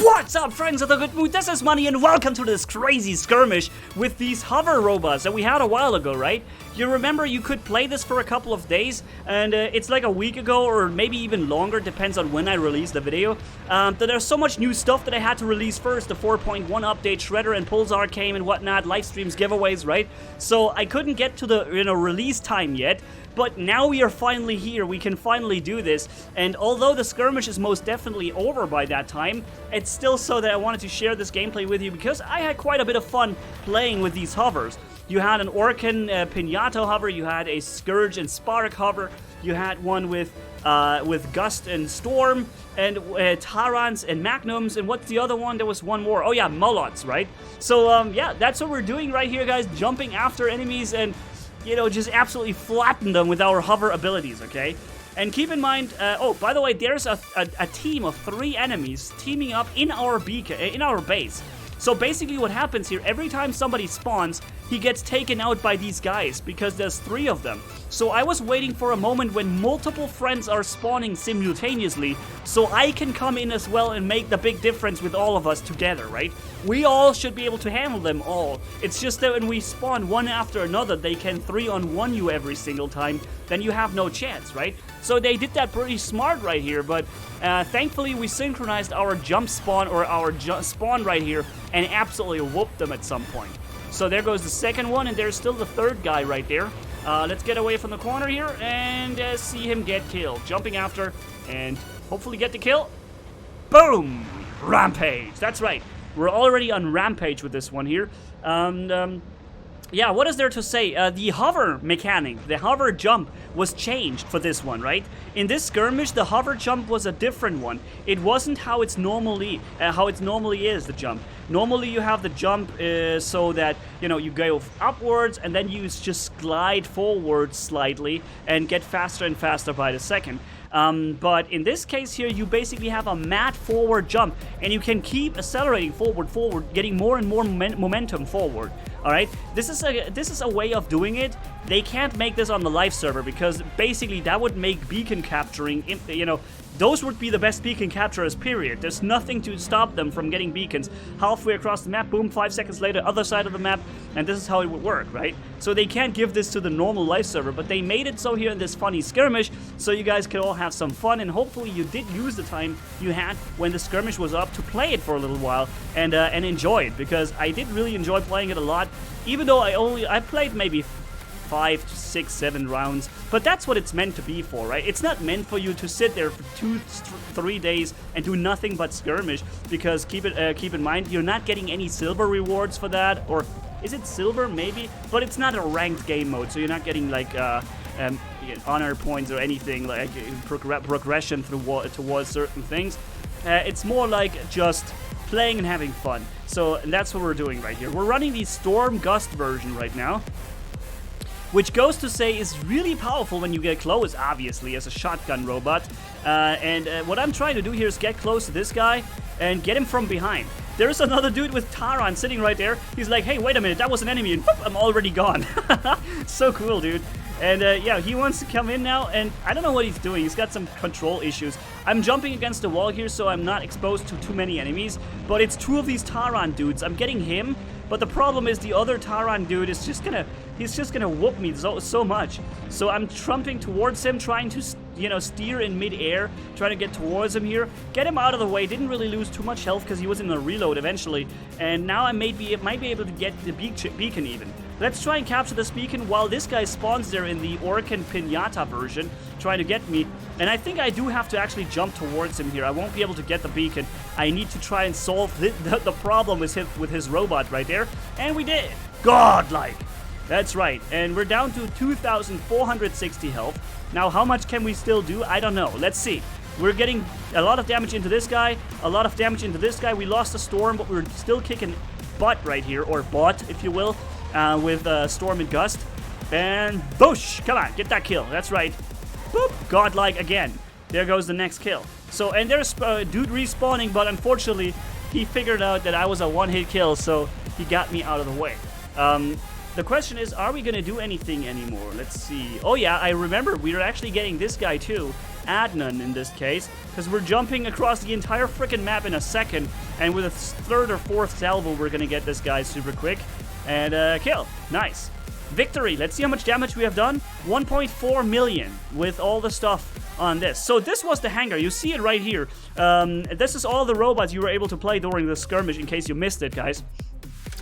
What's up, friends of the good mood? This is Manni and welcome to this crazy skirmish with these hover robots that we had a while ago, right? You remember you could play this for a couple of days, and it's like a week ago or maybe even longer, depends on when I release the video. That there's so much new stuff that I had to release first. The 4.1 update, Shredder and Pulsar came and whatnot, live streams, giveaways, right? So I couldn't get to the release time yet. But now we are finally here, we can finally do this, and although the skirmish is most definitely over by that time, it's still so that I wanted to share this gameplay with you because I had quite a bit of fun playing with these hovers. You had an Orkan Pinata hover, you had a Scourge and Spark hover, you had one with Gust and Storm, and Tarans and Magnums, and what's the other one? There was one more. Oh yeah, Mulots, right? So yeah, that's what we're doing right here, guys, jumping after enemies and just absolutely flatten them with our hover abilities, okay? And keep in mind, oh, by the way, there's a team of 3 enemies teaming up in our base. So basically what happens here, every time somebody spawns, he gets taken out by these guys, because there's 3 of them. So I was waiting for a moment when multiple friends are spawning simultaneously, so I can come in as well and make the big difference with all of us together, right? We all should be able to handle them all. It's just that when we spawn one after another, they can 3-on-1 you every single time, then you have no chance, right? So they did that pretty smart right here, but thankfully we synchronized our jump spawn or our spawn right here and absolutely whooped them at some point. So there goes the second one, and there's still the third guy right there. Let's get away from the corner here and see him get killed. Jumping after and hopefully get the kill. Boom! Rampage. That's right. We're already on Rampage with this one here. Yeah, what is there to say? The hover mechanic, the hover jump was changed for this one, right? In this skirmish, the hover jump was a different one. It wasn't how it normally is, the jump. Normally you have the jump so that, you go upwards and then you just glide forward slightly and get faster and faster by the second. But in this case here, you basically have a mad forward jump, and you can keep accelerating forward, getting more and more momentum forward. All right, this is a way of doing it. They can't make this on the live server because basically that would make beacon capturing, those would be the best beacon capturers, period. There's nothing to stop them from getting beacons. Halfway across the map, boom, 5 seconds later, other side of the map, and this is how it would work, right? So they can't give this to the normal live server, but they made it so here in this funny skirmish, so you guys can all have some fun, and hopefully you did use the time you had when the skirmish was up to play it for a little while and enjoy it, because I did really enjoy playing it a lot, even though I played maybe 5, 6, 7 rounds, but that's what it's meant to be for, right? It's not meant for you to sit there for 2, 3 days and do nothing but skirmish, because keep in mind, you're not getting any silver rewards for that, or is it silver? Maybe, but it's not a ranked game mode, so you're not getting like honor points or anything like progression towards certain things. It's more like just playing and having fun. So and that's what we're doing right here. We're running the Storm Gust version right now, which goes to say is really powerful when you get close, obviously, as a shotgun robot. What I'm trying to do here is get close to this guy and get him from behind. There's another dude with Taran sitting right there. He's like, hey, wait a minute, that was an enemy, and whoop, I'm already gone. So cool, dude. And yeah, he wants to come in now, and I don't know what he's doing. He's got some control issues. I'm jumping against the wall here, so I'm not exposed to too many enemies, but it's 2 of these Taran dudes. I'm getting him, but the problem is the other Taran dude is just gonna whoop me so much. So I'm trumping towards him, trying to steer in mid-air, trying to get towards him here, get him out of the way. Didn't really lose too much health because he was in a reload eventually, and now I might be able to get the beacon even. Let's try and capture this beacon while this guy spawns there in the Orkan Pinata version, trying to get me. And I think I do have to actually jump towards him here. I won't be able to get the beacon. I need to try and solve the problem with his robot right there. And we did! Godlike! That's right. And we're down to 2,460 health. Now, how much can we still do? I don't know. Let's see. We're getting a lot of damage into this guy, a lot of damage into this guy. We lost the Storm, but we're still kicking butt right here, or butt, if you will. With Storm and Gust. And boosh! Come on, get that kill. That's right. Boop! Godlike again. There goes the next kill. So, and there's dude respawning, but unfortunately, he figured out that I was a one-hit kill, so he got me out of the way. The question is, are we gonna do anything anymore? Let's see. Oh yeah, I remember we were actually getting this guy too. add none in this case, because we're jumping across the entire freaking map in a second, and with a third or fourth salvo, we're gonna get this guy super quick. And kill. Nice. Victory. Let's see how much damage we have done. 1.4 million with all the stuff on this. So this was the hangar. You see it right here. This is all the robots you were able to play during the skirmish, in case you missed it, guys.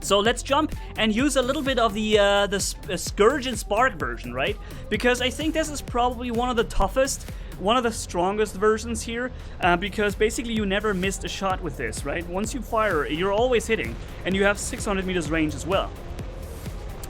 So let's jump and use a little bit of the Scourge and Spark version, right? Because I think this is probably one of the toughest, one of the strongest versions here, because basically you never missed a shot with this, right? Once you fire, you're always hitting, and you have 600 meters range as well.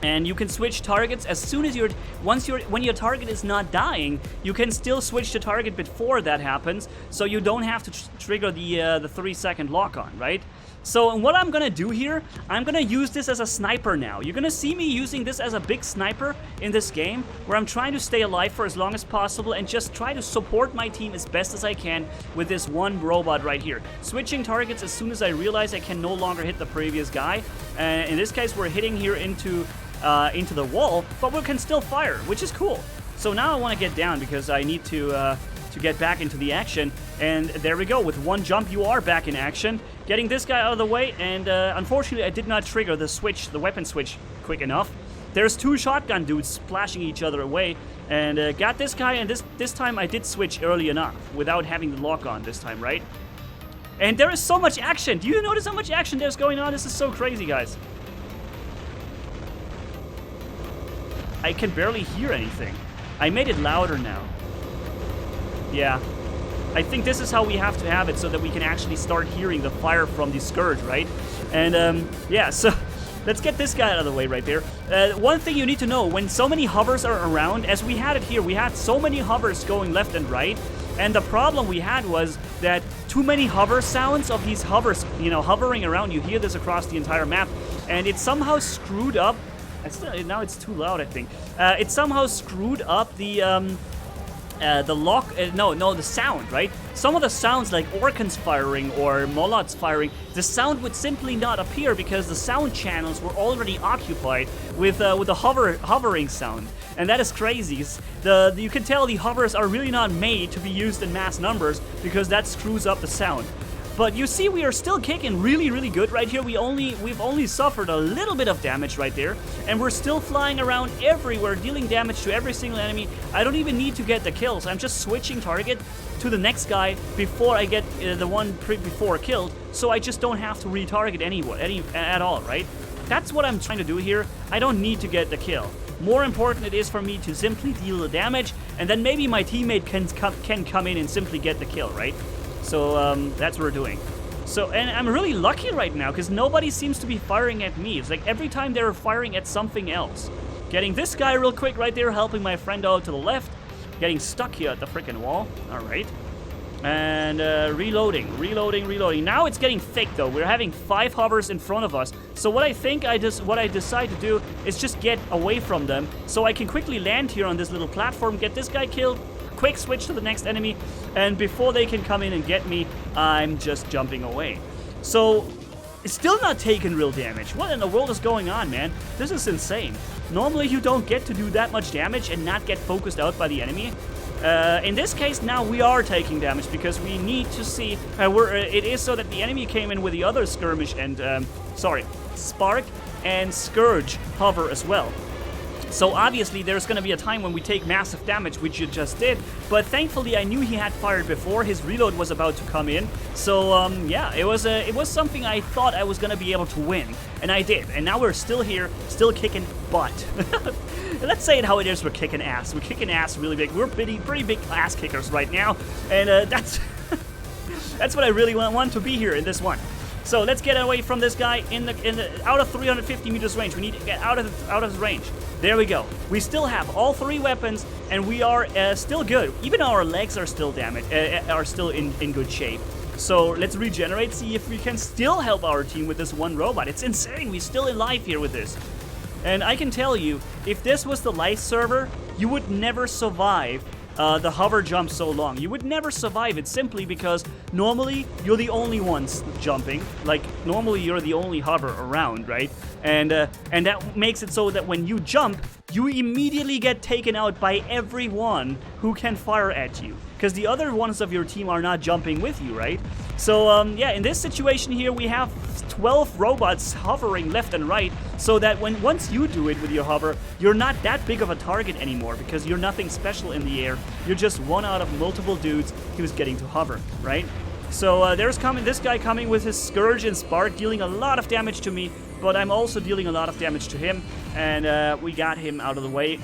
And you can switch targets as soon as when your target is not dying, you can still switch to target before that happens, so you don't have to trigger the 3-second lock-on, right? So what I'm gonna do here, I'm gonna use this as a sniper now. You're gonna see me using this as a big sniper in this game, where I'm trying to stay alive for as long as possible and just try to support my team as best as I can with this one robot right here. Switching targets as soon as I realize I can no longer hit the previous guy. In this case, we're hitting here into the wall, but we can still fire, which is cool. So now I want to get down because I need to get back into the action. And there we go. With one jump, you are back in action. Getting this guy out of the way, and unfortunately, I did not trigger the weapon switch quick enough. There's two shotgun dudes splashing each other away, and got this guy. And this time I did switch early enough without having the lock on this time, right? And there is so much action. Do you notice how much action there's going on? This is so crazy, guys. I can barely hear anything. I made it louder now. Yeah. I think this is how we have to have it so that we can actually start hearing the fire from the Scourge, right? And, yeah, so let's get this guy out of the way right there. One thing you need to know, when so many hovers are around, as we had it here, we had so many hovers going left and right, and the problem we had was that too many hover sounds of these hovers, you know, hovering around. You hear this across the entire map, and it somehow screwed up. Now it's too loud, I think. It somehow screwed up the sound, right? Some of the sounds, like Orkans firing or Molots firing, the sound would simply not appear because the sound channels were already occupied with the hovering sound, and that is crazy. You can tell the hovers are really not made to be used in mass numbers because that screws up the sound. But you see, we are still kicking really, really good right here. We've only suffered a little bit of damage right there, and we're still flying around everywhere, dealing damage to every single enemy. I don't even need to get the kills. I'm just switching target to the next guy before I get the one before killed, so I just don't have to retarget anyone at all, right? That's what I'm trying to do here. I don't need to get the kill. More important it is for me to simply deal the damage, and then maybe my teammate can come in and simply get the kill, right? So that's what we're doing. So, and I'm really lucky right now because nobody seems to be firing at me. It's like every time they're firing at something else. Getting this guy real quick right there, helping my friend out to the left. Getting stuck here at the freaking wall. All right. And reloading. Now it's getting thick though. We're having 5 hovers in front of us. So what I decide to do is just get away from them so I can quickly land here on this little platform, get this guy killed, quick switch to the next enemy, and before they can come in and get me, I'm just jumping away. So, it's still not taking real damage. What in the world is going on, man? This is insane. Normally you don't get to do that much damage and not get focused out by the enemy. In this case, now we are taking damage because we need to see... it is so that the enemy came in with the other Skirmish and... Spark and Scourge hover as well. So obviously there's going to be a time when we take massive damage, which you just did, but thankfully I knew he had fired before, his reload was about to come in, so yeah, it was something I thought I was going to be able to win, and I did, and now we're still here, still kicking butt. Let's say it how it is, we're kicking ass really big, we're pretty big ass kickers right now, and that's, that's what I really want to be here in this one. So let's get away from this guy out of 350 meters range. We need to get out of his range. There we go. We still have all 3 weapons, and we are still good. Even our legs are still damaged, are still in good shape. So let's regenerate, see if we can still help our team with this one robot. It's insane. We're still alive here with this. And I can tell you, if this was the live server, you would never survive the hover jump so long. You would never survive it simply because normally you're the only ones jumping. Like normally you're the only hover around, right? And that makes it so that when you jump, you immediately get taken out by everyone who can fire at you, because the other ones of your team are not jumping with you, right? So yeah, in this situation here, we have 12 robots hovering left and right, so that once you do it with your hover, you're not that big of a target anymore, because you're nothing special in the air. You're just one out of multiple dudes who's getting to hover, right? So there's this guy coming with his Scourge and Spark, dealing a lot of damage to me, but I'm also dealing a lot of damage to him, and we got him out of the way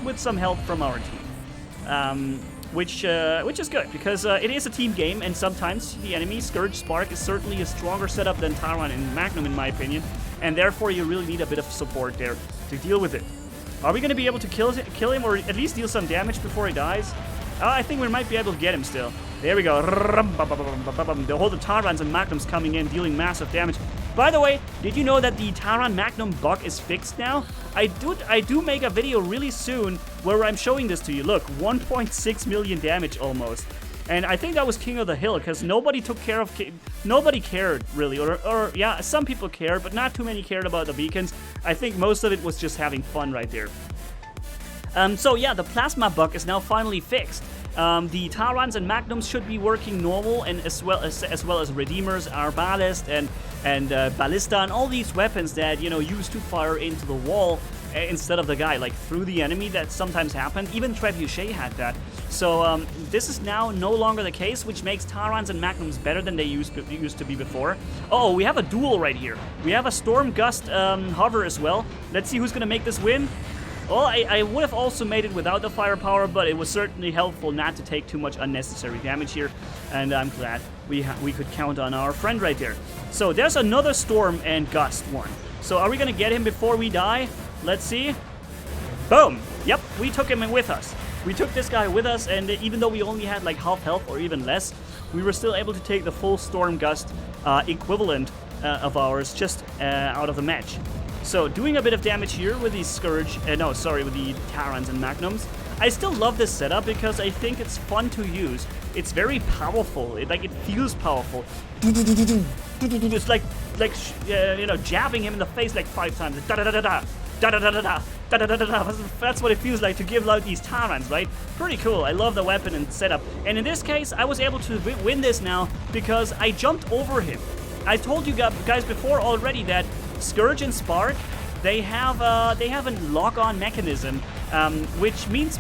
with some help from our team. Which is good, because it is a team game, and sometimes the enemy Scourge Spark is certainly a stronger setup than Taran and Magnum, in my opinion, and therefore you really need a bit of support there to deal with it. Are we going to be able to kill him, or at least deal some damage before he dies? I think we might be able to get him still. There we go. The whole Tarans and Magnums coming in, dealing massive damage. By the way, did you know that the Taran Magnum bug is fixed now? I do make a video really soon where I'm showing this to you. Look, 1.6 million damage almost. And I think that was King of the Hill, because nobody took care of... Nobody cared, really. Or yeah, some people cared, but not too many cared about the beacons. I think most of it was just having fun right there. So yeah, the plasma bug is now finally fixed. The Tarans and Magnums should be working normal, and as well as Redeemers, Arbalest, and Ballista, and all these weapons that used to fire into the wall instead of the guy, like through the enemy. That sometimes happened. Even Trebuchet had that. So this is now no longer the case, which makes Tarans and Magnums better than they used to be before. Oh, we have a duel right here. We have a Storm Gust hover as well. Let's see who's gonna make this win. Well, I would have also made it without the firepower, but it was certainly helpful not to take too much unnecessary damage here, and I'm glad we could count on our friend right there. So there's another Storm and Gust one. So are we going to get him before we die? Let's see. Boom! Yep, we took him with us. We took this guy with us, and even though we only had like half health or even less, we were still able to take the full Storm Gust equivalent of ours just out of the match. So, doing a bit of damage here with the Scourge, with the Tarans and Magnums. I still love this setup because I think it's fun to use. It's very powerful. It feels powerful. It's like jabbing him in the face like 5 times. That's what it feels like to give out these Tarans, right? Pretty cool. I love the weapon and setup. And in this case, I was able to win this now because I jumped over him. I told you guys before already that Scourge and Spark, they have a lock-on mechanism, which means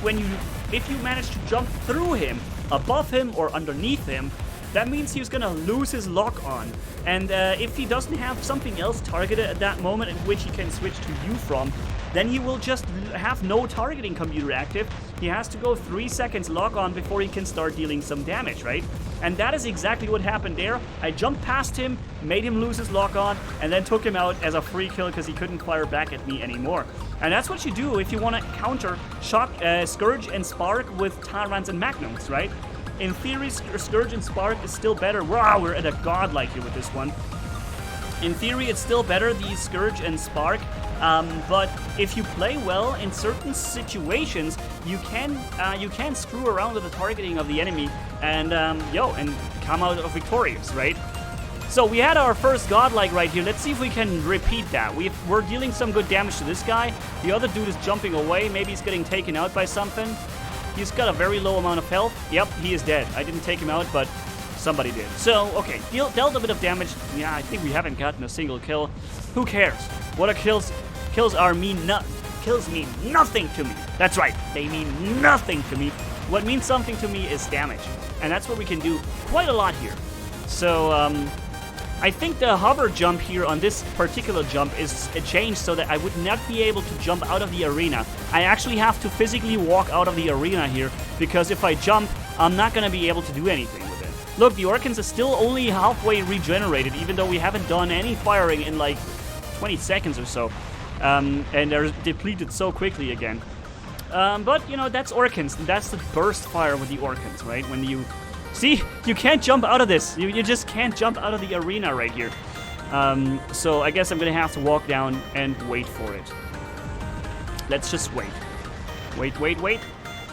if you manage to jump through him, above him, or underneath him, that means he's gonna lose his lock-on. And if he doesn't have something else targeted at that moment in which he can switch to you from, then he will just have no targeting computer active. He has to go 3 seconds lock-on before he can start dealing some damage, right? And that is exactly what happened there. I jumped past him, made him lose his lock-on, and then took him out as a free kill because he couldn't fire back at me anymore. And that's what you do if you want to counter Scourge and Spark with Tarans and Magnums, right? In theory, Scourge and Spark is still better. Wow, we're at a godlike here with this one. In theory, it's still better, the Scourge and Spark. But if you play well in certain situations, you can screw around with the targeting of the enemy and come out victorious, right? So we had our first godlike right here. Let's see if we can repeat that. We're dealing some good damage to this guy. The other dude is jumping away. Maybe he's getting taken out by something. He's got a very low amount of health. Yep, he is dead. I didn't take him out, but somebody did. So, okay, dealt a bit of damage. Yeah, I think we haven't gotten a single kill. Who cares? What a kills mean nothing to me. That's right, they mean nothing to me. What means something to me is damage, and that's what we can do quite a lot here. So I think the hover jump here on this particular jump is changed so that I would not be able to jump out of the arena. I actually have to physically walk out of the arena here, because if I jump, I'm not going to be able to do anything with it. Look, the Orkans is still only halfway regenerated, even though we haven't done any firing in like 20 seconds or so. And they're depleted so quickly again. But, that's Orkans. That's the burst fire with the Orkans, right? When you... See? You can't jump out of this. You just can't jump out of the arena right here. So I guess I'm going to have to walk down and wait for it. Let's just wait. Wait.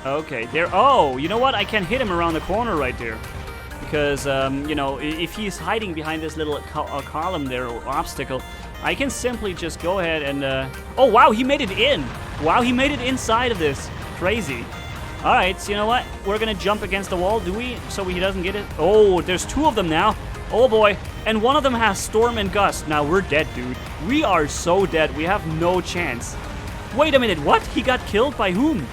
Okay, there. Oh, you know what? I can hit him around the corner right there. Because, you know, if he's hiding behind this little column there, or obstacle, I can simply just go ahead and, oh, wow, he made it in. Wow, he made it inside of this. Crazy. All right, so you know what? We're going to jump against the wall, do we? So he doesn't get it. Oh, there's 2 of them now. Oh, boy. And one of them has Storm and Gust. Now, we're dead, dude. We are so dead. We have no chance. Wait a minute. What? He got killed by whom?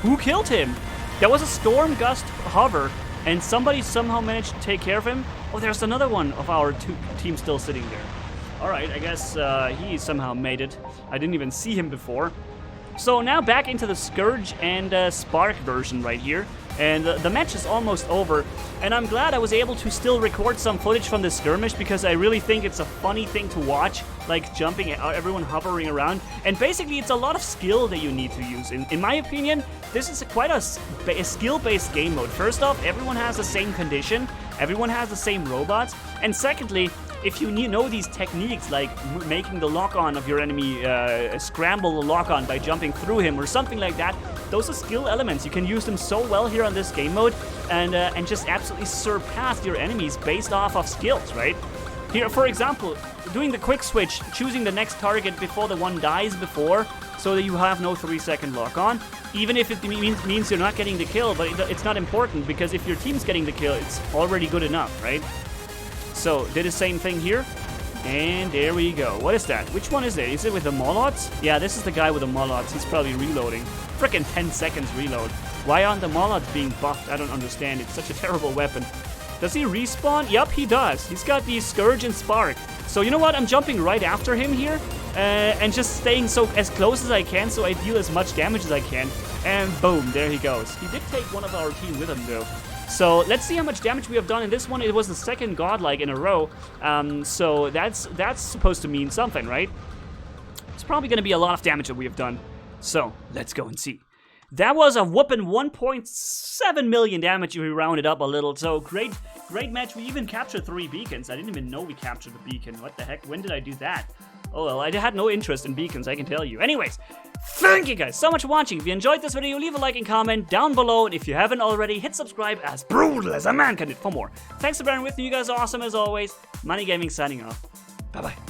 Who killed him? That was a Storm Gust hover, and somebody somehow managed to take care of him. Oh, there's another one of our team still sitting there. All right, I guess he somehow made it. I didn't even see him before. So now back into the Scourge and Spark version right here. And the match is almost over. And I'm glad I was able to still record some footage from the Skirmish, because I really think it's a funny thing to watch. Like jumping, everyone hovering around. And basically it's a lot of skill that you need to use. In my opinion, this is quite a skill-based game mode. First off, everyone has the same condition. Everyone has the same robots. And secondly, if you know these techniques, like making the lock-on of your enemy, scramble the lock-on by jumping through him or something like that, those are skill elements. You can use them so well here on this game mode and just absolutely surpass your enemies based off of skills, right? Here, for example, doing the quick switch, choosing the next target before the one dies before, so that you have no 3-second lock-on, even if it means you're not getting the kill, but it's not important, because if your team's getting the kill, it's already good enough, right? So, did the same thing here, and there we go. What is that? Which one is it? Is it with the Molots? Yeah, this is the guy with the Molots. He's probably reloading. Frickin' 10 seconds reload. Why aren't the Molots being buffed? I don't understand. It's such a terrible weapon. Does he respawn? Yup, he does. He's got the Scourge and Spark. So, you know what? I'm jumping right after him here, and just staying as close as I can so I deal as much damage as I can. And boom, there he goes. He did take one of our team with him, though. So let's see how much damage we have done in this one. It was the second godlike in a row, so that's supposed to mean something, right? It's probably going to be a lot of damage that we have done. So let's go and see. That was a whooping 1.7 million damage if we rounded up a little. So great match. We even captured 3 beacons. I didn't even know we captured the beacon. What the heck? When did I do that? Oh well, I had no interest in beacons, I can tell you. Anyways, thank you guys so much for watching. If you enjoyed this video, leave a like and comment down below. And if you haven't already, hit subscribe, as brutal as a man can do, for more. Thanks for bearing with me. You guys are awesome as always. Manni-Gaming signing off. Bye-bye.